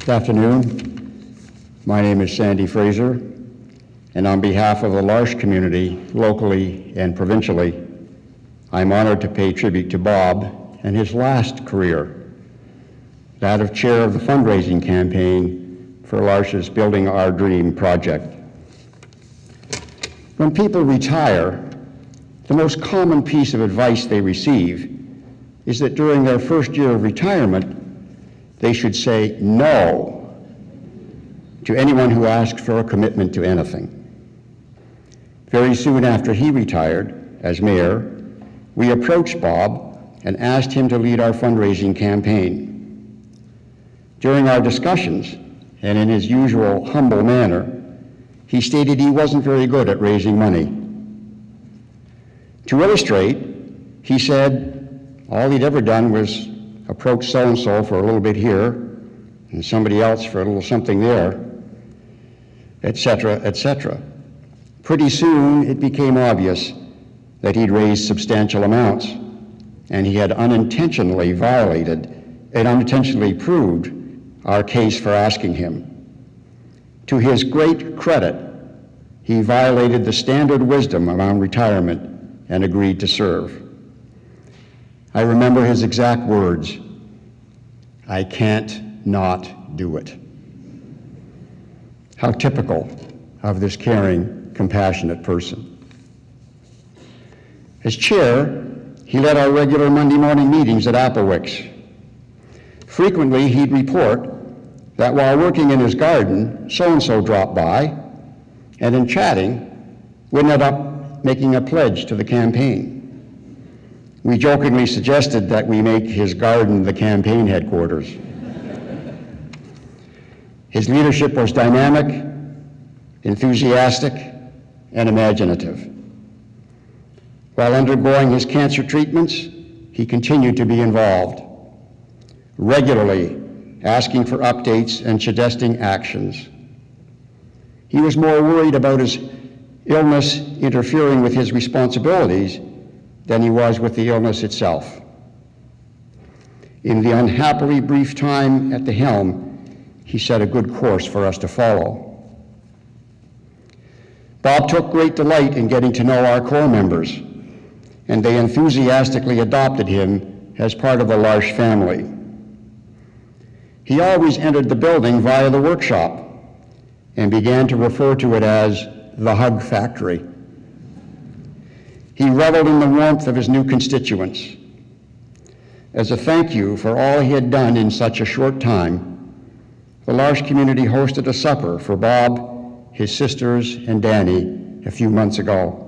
Good afternoon. My name is Sandy Fraser, and on behalf of the L'Arche community, locally and provincially, I'm honored to pay tribute to Bob and his last career, that of chair of the fundraising campaign for L'Arche's Building Our Dream project. When people retire, the most common piece of advice they receive is that during their first year of retirement, they should say no to anyone who asks for a commitment to anything. Very soon after he retired as mayor, we approached Bob and asked him to lead our fundraising campaign. During our discussions, and in his usual humble manner, he stated he wasn't very good at raising money. To illustrate, he said all he'd ever done was approach so-and-so for a little bit here, and somebody else for a little something there, etc., etc. Pretty soon it became obvious that he'd raised substantial amounts, and he had unintentionally violated and unintentionally proved our case for asking him. To his great credit, he violated the standard wisdom around retirement and agreed to serve. I remember his exact words: "I can't not do it." How typical of this caring, compassionate person. As chair, he led our regular Monday morning meetings at Applewicks. Frequently, he'd report that while working in his garden, so-and-so dropped by, and in chatting, would end up making a pledge to the campaign. We jokingly suggested that we make his garden the campaign headquarters. His leadership was dynamic, enthusiastic, and imaginative. While undergoing his cancer treatments, he continued to be involved, regularly asking for updates and suggesting actions. He was more worried about his illness interfering with his responsibilities than he was with the illness itself. In the unhappily brief time at the helm, he set a good course for us to follow. Bob took great delight in getting to know our core members, and they enthusiastically adopted him as part of the L'Arche family. He always entered the building via the workshop and began to refer to it as the Hug Factory. He reveled in the warmth of his new constituents. As a thank you for all he had done in such a short time, the L'Arche community hosted a supper for Bob, his sisters, and Danny a few months ago.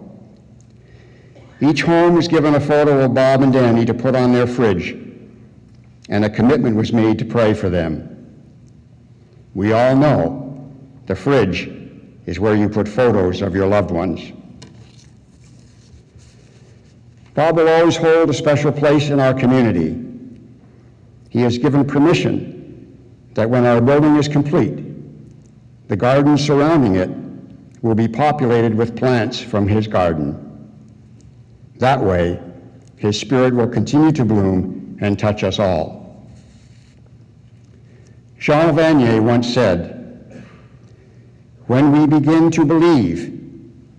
Each home was given a photo of Bob and Danny to put on their fridge, and a commitment was made to pray for them. We all know the fridge is where you put photos of your loved ones. Bob will always hold a special place in our community. He has given permission that when our building is complete, the garden surrounding it will be populated with plants from his garden. That way, his spirit will continue to bloom and touch us all. Jean Vanier once said, "When we begin to believe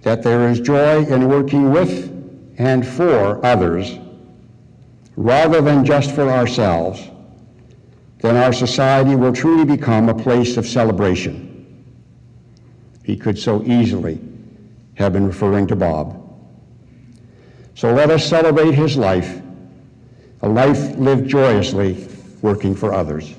that there is joy in working with and for others, rather than just for ourselves, then our society will truly become a place of celebration." He could so easily have been referring to Bob. So let us celebrate his life, a life lived joyously, working for others.